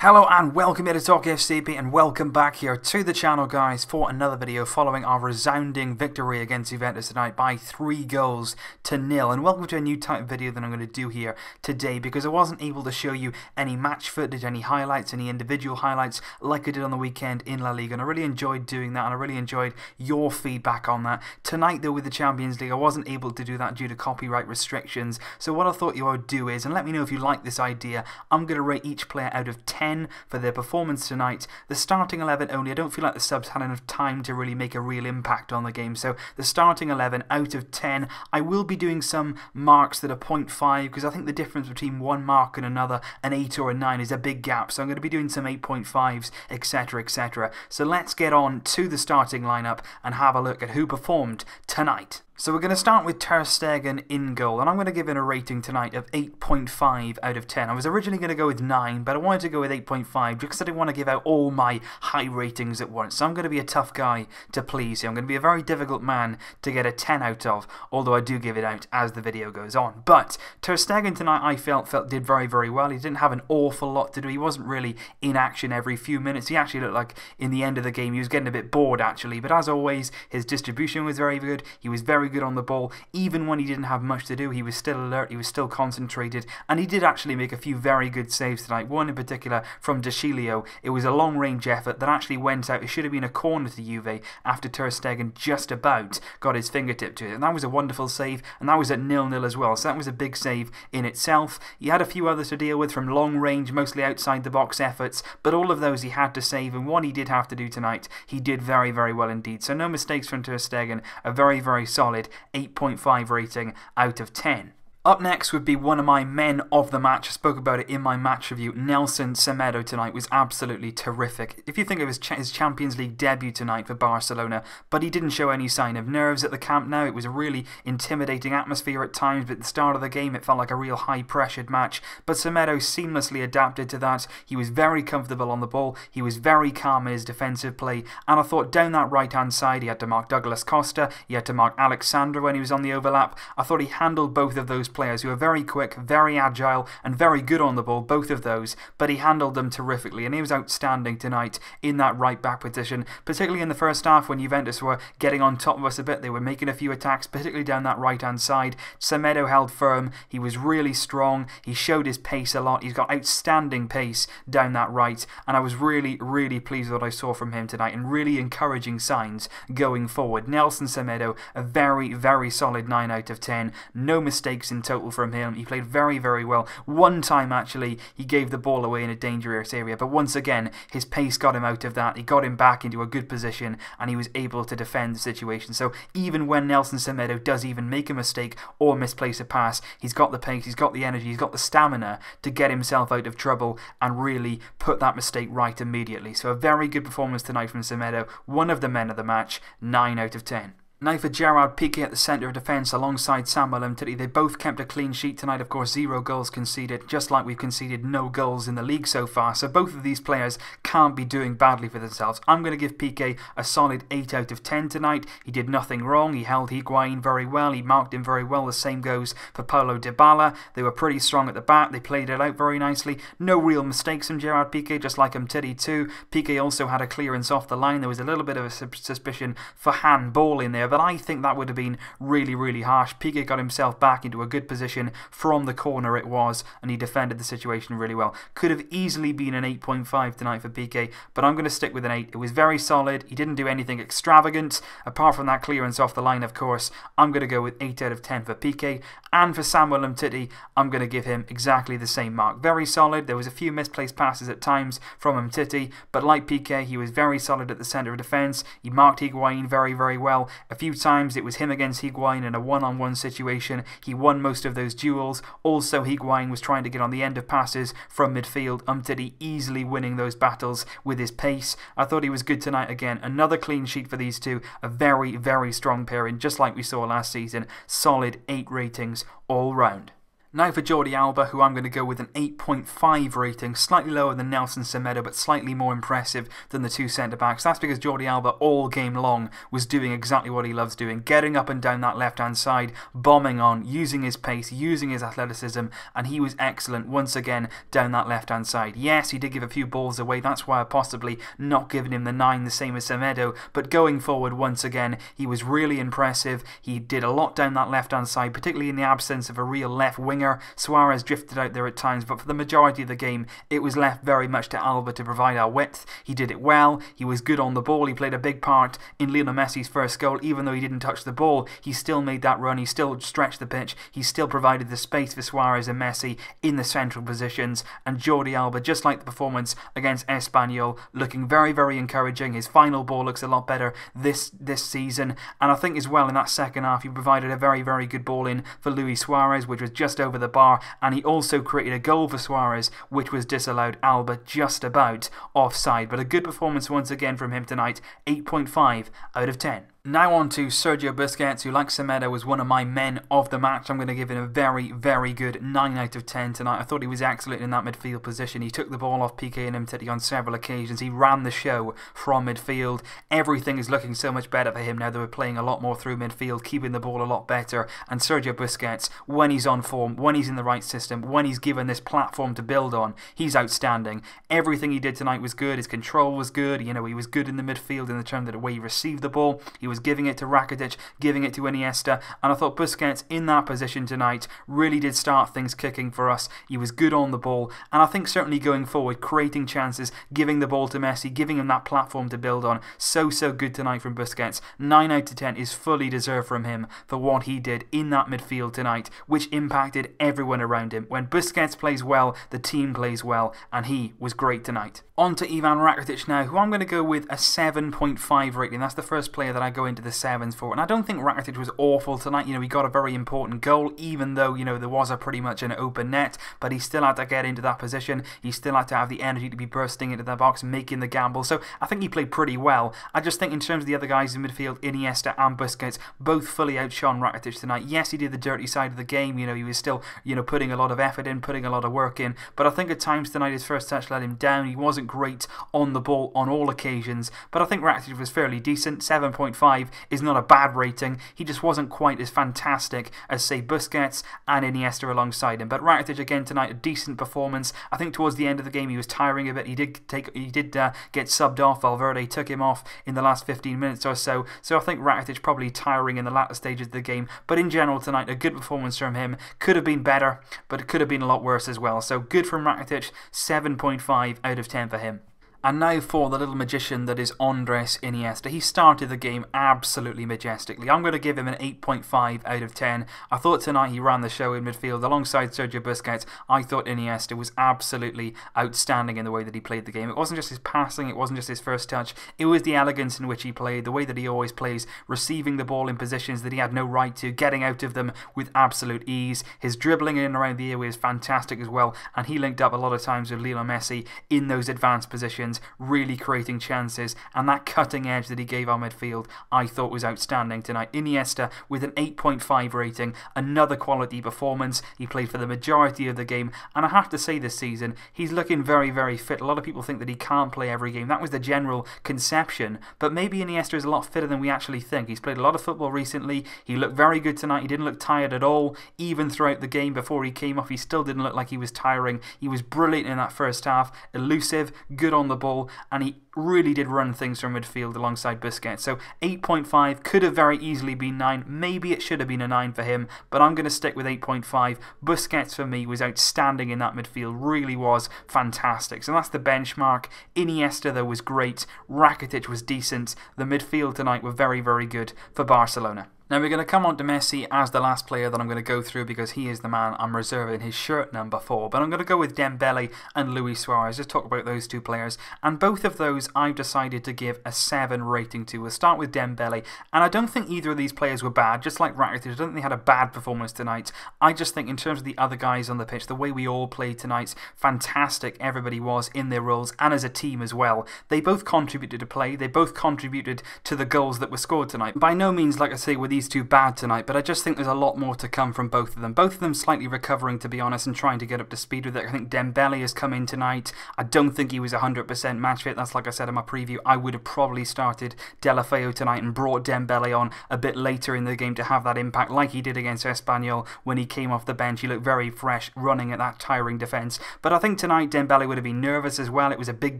Hello and welcome here to Talk FCP and welcome back here to the channel, guys, for another video following our resounding victory against Juventus tonight by 3 goals to 0. And welcome to a new type of video that I'm going to do here today, because I wasn't able to show you any match footage, any highlights, any individual highlights like I did on the weekend in La Liga, and I really enjoyed doing that and I really enjoyed your feedback on that. Tonight though, with the Champions League, I wasn't able to do that due to copyright restrictions, so what I thought you would do is, and let me know if you like this idea, I'm going to rate each player out of 10 for their performance tonight. The starting 11 only. I don't feel like the subs had enough time to really make a real impact on the game, so the starting 11 out of 10. I will be doing some marks that are 0.5 because I think the difference between one mark and another, an 8 or a 9, is a big gap, so I'm going to be doing some 8.5s, etc, etc. So let's get on to the starting lineup and have a look at who performed tonight. So we're going to start with Ter Stegen in goal, and I'm going to give it a rating tonight of 8.5 out of 10. I was originally going to go with 9, but I wanted to go with 8.5 because I didn't want to give out all my high ratings at once. So I'm going to be a tough guy to please here. I'm going to be a very difficult man to get a 10 out of, although I do give it out as the video goes on. But Ter Stegen tonight, I felt did very, very well. He didn't have an awful lot to do. He wasn't really in action every few minutes. He actually looked like in the end of the game he was getting a bit bored actually, but as always, his distribution was very good. He was very good on the ball. Even when he didn't have much to do, he was still alert, he was still concentrated, and he did actually make a few very good saves tonight. One in particular from De Sciglio. It was a long range effort that actually went out. It should have been a corner to Juve after Ter Stegen just about got his fingertip to it, and that was a wonderful save, and that was at 0-0 as well, so that was a big save in itself. He had a few others to deal with from long range, mostly outside the box efforts, but all of those he had to save, and what he did have to do tonight, he did very, very well indeed. So no mistakes from Ter Stegen, a very, very solid 8.5 rating out of 10. Up next would be one of my men of the match. I spoke about it in my match review. Nelson Semedo tonight was absolutely terrific. If you think of his Champions League debut tonight for Barcelona, but he didn't show any sign of nerves at the Camp Nou. It was a really intimidating atmosphere at times, but at the start of the game it felt like a real high-pressured match. But Semedo seamlessly adapted to that. He was very comfortable on the ball. He was very calm in his defensive play, and I thought down that right-hand side he had to mark Douglas Costa, he had to mark Alexandra when he was on the overlap. I thought he handled both of those players who are very quick, very agile, and very good on the ball, both of those, but he handled them terrifically, and he was outstanding tonight in that right-back position, particularly in the first half when Juventus were getting on top of us a bit. They were making a few attacks, particularly down that right-hand side. Semedo held firm, he was really strong, he showed his pace a lot, he's got outstanding pace down that right, and I was really, really pleased with what I saw from him tonight, and really encouraging signs going forward. Nelson Semedo, a very, very solid 9 out of 10, no mistakes in total from him. He played very, very well. One time actually he gave the ball away in a dangerous area, but once again his pace got him out of that. He got him back into a good position and he was able to defend the situation. So even when Nelson Semedo does even make a mistake or misplace a pass, he's got the pace, he's got the energy, he's got the stamina to get himself out of trouble and really put that mistake right immediately. So a very good performance tonight from Semedo, one of the men of the match, 9 out of 10. Now for Gerard Piqué at the centre of defence alongside Samuel Umtiti. They both kept a clean sheet tonight. Of course, 0 goals conceded, just like we've conceded no goals in the league so far. So both of these players can't be doing badly for themselves. I'm going to give Piqué a solid 8 out of 10 tonight. He did nothing wrong. He held Higuain very well. He marked him very well. The same goes for Paulo Dybala. They were pretty strong at the back. They played it out very nicely. No real mistakes from Gerard Piqué, just like Umtiti too. Piqué also had a clearance off the line. There was a little bit of a suspicion for handball in there, but I think that would have been really, really harsh. Piqué got himself back into a good position from the corner it was, and he defended the situation really well. Could have easily been an 8.5 tonight for Piqué, but I'm going to stick with an 8. It was very solid. He didn't do anything extravagant, apart from that clearance off the line, of course. I'm going to go with 8 out of 10 for Piqué, and for Samuel Umtiti, I'm going to give him exactly the same mark. Very solid. There was a few misplaced passes at times from Umtiti, but like Piqué, he was very solid at the centre of defence. He marked Higuain very, very well. A few times it was him against Higuain in a one-on-one situation. He won most of those duels. Also, Higuain was trying to get on the end of passes from midfield. Umtiti easily winning those battles with his pace. I thought he was good tonight again. Another clean sheet for these two. A very, very strong pairing, just like we saw last season. Solid 8 ratings all round. Now for Jordi Alba, who I'm going to go with an 8.5 rating, slightly lower than Nelson Semedo, but slightly more impressive than the two centre-backs. That's because Jordi Alba all game long was doing exactly what he loves doing, getting up and down that left-hand side, bombing on, using his pace, using his athleticism, and he was excellent once again down that left-hand side. Yes, he did give a few balls away, that's why I possibly not giving him the 9, the same as Semedo, but going forward once again, he was really impressive. He did a lot down that left-hand side, particularly in the absence of a real left winger. Suarez drifted out there at times, but for the majority of the game, it was left very much to Alba to provide our width. He did it well. He was good on the ball. He played a big part in Lionel Messi's first goal. Even though he didn't touch the ball, he still made that run. He still stretched the pitch. He still provided the space for Suarez and Messi in the central positions. And Jordi Alba, just like the performance against Espanyol, looking very, very encouraging. His final ball looks a lot better this season. And I think as well in that second half, he provided a very, very good ball in for Luis Suarez, which was just over the bar, and he also created a goal for Suarez, which was disallowed. Alba just about offside, but a good performance once again from him tonight. 8.5 out of 10. Now on to Sergio Busquets, who, like Semedo, was one of my men of the match. I'm going to give him a very, very good 9 out of 10 tonight. I thought he was excellent in that midfield position. He took the ball off Piqué and Umtiti on several occasions. He ran the show from midfield. Everything is looking so much better for him now that we're playing a lot more through midfield, keeping the ball a lot better. And Sergio Busquets, when he's on form, when he's in the right system, when he's given this platform to build on, he's outstanding. Everything he did tonight was good. His control was good. You know, he was good in the midfield in the term that the way he received the ball. He was giving it to Rakitic, giving it to Iniesta, and I thought Busquets in that position tonight really did start things kicking for us. He was good on the ball, and I think certainly going forward, creating chances, giving the ball to Messi, giving him that platform to build on. So good tonight from Busquets. 9 out of 10 is fully deserved from him for what he did in that midfield tonight, which impacted everyone around him. When Busquets plays well, the team plays well, and he was great tonight. On to Ivan Rakitic now, who I'm going to go with a 7.5 rating. That's the first player that I go into the 7s for, and I don't think Rakitic was awful tonight. You know, he got a very important goal, even though, you know, there was a pretty much an open net, but he still had to get into that position. He still had to have the energy to be bursting into the box, making the gamble. So I think he played pretty well. I just think in terms of the other guys in midfield, Iniesta and Busquets both fully outshone Rakitic tonight. Yes, he did the dirty side of the game. You know, he was still, you know, putting a lot of effort in, putting a lot of work in, but I think at times tonight his first touch let him down. He wasn't great on the ball on all occasions, but I think Rakitic was fairly decent. 7.5 is not a bad rating. He just wasn't quite as fantastic as, say, Busquets and Iniesta alongside him. But Rakitic again tonight, a decent performance. I think towards the end of the game he was tiring a bit. He did get subbed off. Valverde took him off in the last 15 minutes or so. So I think Rakitic probably tiring in the latter stages of the game. But in general tonight, a good performance from him. Could have been better, but it could have been a lot worse as well. So good from Rakitic. 7.5 out of 10 for him. And now for the little magician that is Andres Iniesta. He started the game absolutely majestically. I'm going to give him an 8.5 out of 10. I thought tonight he ran the show in midfield alongside Sergio Busquets. I thought Iniesta was absolutely outstanding in the way that he played the game. It wasn't just his passing, it wasn't just his first touch. It was the elegance in which he played, the way that he always plays, receiving the ball in positions that he had no right to, getting out of them with absolute ease. His dribbling in and around the area was fantastic as well, and he linked up a lot of times with Lionel Messi in those advanced positions, really creating chances, and that cutting edge that he gave our midfield I thought was outstanding tonight. Iniesta with an 8.5 rating, another quality performance. He played for the majority of the game, and I have to say this season he's looking very, very fit. A lot of people think that he can't play every game. That was the general conception, but maybe Iniesta is a lot fitter than we actually think. He's played a lot of football recently. He looked very good tonight. He didn't look tired at all. Even throughout the game before he came off, he still didn't look like he was tiring. He was brilliant in that first half, elusive, good on the ball, and he really did run things from midfield alongside Busquets. So 8.5 could have very easily been 9. Maybe it should have been a 9 for him, but I'm going to stick with 8.5. Busquets for me was outstanding in that midfield, really was fantastic. So that's the benchmark. Iniesta though was great. Rakitic was decent. The midfield tonight were very, very good for Barcelona. Now we're going to come on to Messi as the last player that I'm going to go through because he is the man I'm reserving his shirt number for. But I'm going to go with Dembele and Luis Suarez. Just talk about those two players. And both of those I've decided to give a 7 rating to. We'll start with Dembele. And I don't think either of these players were bad. Just like Rakitic, I don't think they had a bad performance tonight. I just think in terms of the other guys on the pitch, the way we all played tonight, fantastic everybody was in their roles and as a team as well. They both contributed to play. They both contributed to the goals that were scored tonight. By no means, like I say, were these these two bad tonight, but I just think there's a lot more to come from both of them. Both of them slightly recovering, to be honest, and trying to get up to speed with it. I think Dembele has come in tonight. I don't think he was 100% match fit. That's like I said in my preview. I would have probably started Deulofeu tonight and brought Dembele on a bit later in the game to have that impact, like he did against Espanyol when he came off the bench. He looked very fresh, running at that tiring defence. But I think tonight Dembele would have been nervous as well. It was a big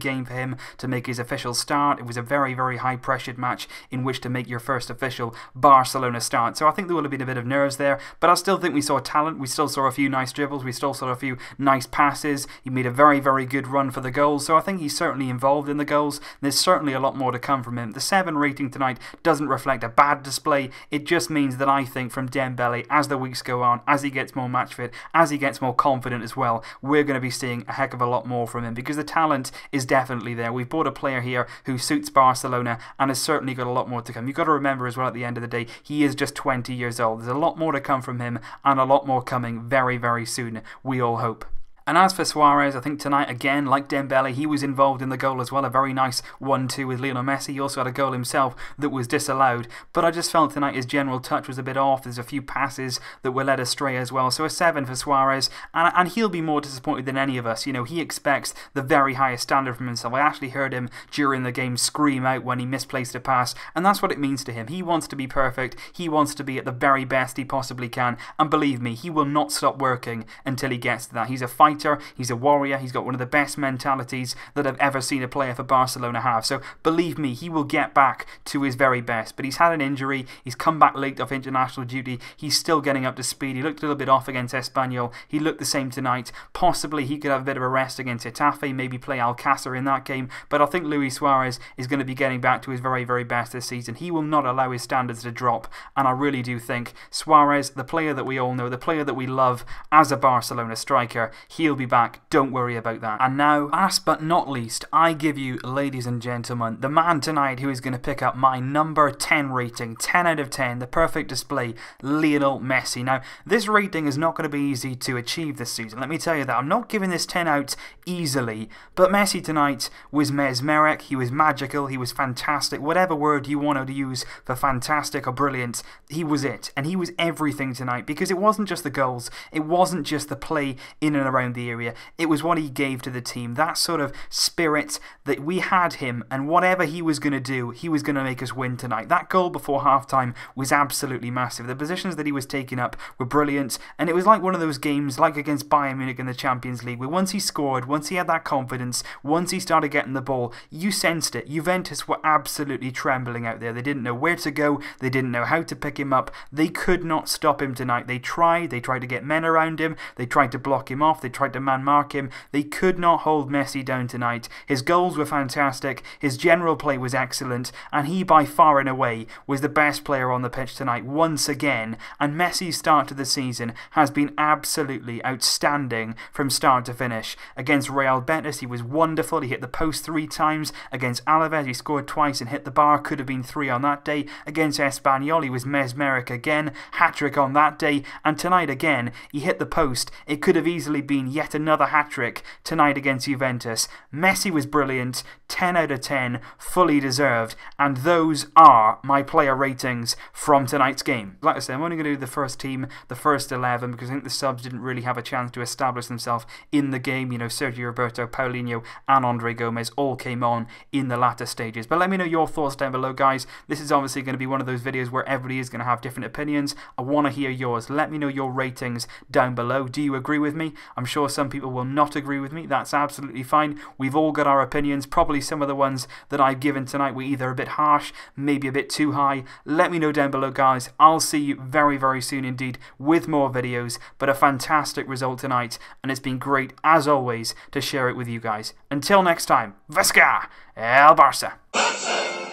game for him to make his official start. It was a very, very high-pressured match in which to make your first official Barcelona start. So I think there would have been a bit of nerves there, but I still think we saw talent. We still saw a few nice dribbles. We still saw a few nice passes. He made a very, very good run for the goals. So I think he's certainly involved in the goals. There's certainly a lot more to come from him. The 7 rating tonight doesn't reflect a bad display. It just means that I think from Dembele, as the weeks go on, as he gets more match fit, as he gets more confident as well, we're going to be seeing a heck of a lot more from him, because the talent is definitely there. We've bought a player here who suits Barcelona and has certainly got a lot more to come. You've got to remember as well, at the end of the day, he is just 20 years old. There's a lot more to come from him, and a lot more coming very, very soon, we all hope. And as for Suarez, I think tonight, again, like Dembele, he was involved in the goal as well. A very nice 1-2 with Lionel Messi. He also had a goal himself that was disallowed. But I just felt tonight his general touch was a bit off. There's a few passes that were led astray as well. So a 7 for Suarez. And he'll be more disappointed than any of us. You know, he expects the very highest standard from himself. I actually heard him during the game scream out when he misplaced a pass. And that's what it means to him. He wants to be perfect. He wants to be at the very best he possibly can. And believe me, he will not stop working until he gets to that. He's a fighter. He's a warrior. He's got one of the best mentalities that I've ever seen a player for Barcelona have. So believe me, he will get back to his very best. But he's had an injury. He's come back late off international duty. He's still getting up to speed. He looked a little bit off against Espanyol. He looked the same tonight. Possibly he could have a bit of a rest against Getafe, maybe play Alcácer in that game. But I think Luis Suarez is going to be getting back to his very, very best this season. He will not allow his standards to drop. And I really do think Suarez, the player that we all know, the player that we love as a Barcelona striker, he'll be back. Don't worry about that. And now, last but not least, I give you, ladies and gentlemen, the man tonight who is going to pick up my number 10 rating, 10 out of 10, the perfect display, Lionel Messi. Now, this rating is not going to be easy to achieve this season. Let me tell you that. I'm not giving this 10 out easily, but Messi tonight was mesmeric, he was magical, he was fantastic. Whatever word you want to use for fantastic or brilliant, he was it. And he was everything tonight, because it wasn't just the goals, it wasn't just the play in and around the area. It was what he gave to the team, that sort of spirit that we had him, and whatever he was going to do, he was going to make us win tonight. That goal before halftime was absolutely massive. The positions that he was taking up were brilliant, and it was like one of those games, like against Bayern Munich in the Champions League, where once he scored, once he had that confidence, once he started getting the ball, you sensed it. Juventus were absolutely trembling out there. They didn't know where to go. They didn't know how to pick him up. They could not stop him tonight. They tried to get men around him. They tried to block him off. They tried to man-mark him. They could not hold Messi down tonight. His goals were fantastic. His general play was excellent. And he, by far and away, was the best player on the pitch tonight once again. And Messi's start to the season has been absolutely outstanding from start to finish. Against Real Betis, he was wonderful. He hit the post 3 times. Against Alaves, he scored twice and hit the bar. Could have been 3 on that day. Against Espanyol, he was mesmeric again. Hat-trick on that day. And tonight again, he hit the post. It could have easily been yet another hat-trick tonight against Juventus. Messi was brilliant. 10 out of 10. Fully deserved. And those are my player ratings from tonight's game. Like I said, I'm only going to do the first team, the first 11, because I think the subs didn't really have a chance to establish themselves in the game. You know, Sergio Roberto, Paulinho and Andre Gomez all came on in the latter stages. But let me know your thoughts down below, guys. This is obviously going to be one of those videos where everybody is going to have different opinions. I want to hear yours. Let me know your ratings down below. Do you agree with me? I'm sure some people will not agree with me. That's absolutely fine. We've all got our opinions. Probably some of the ones that I've given tonight were either a bit harsh, maybe a bit too high. Let me know down below, guys. I'll see you very, very soon indeed with more videos. But a fantastic result tonight, and it's been great, as always, to share it with you guys. Until next time, Visca El Barça!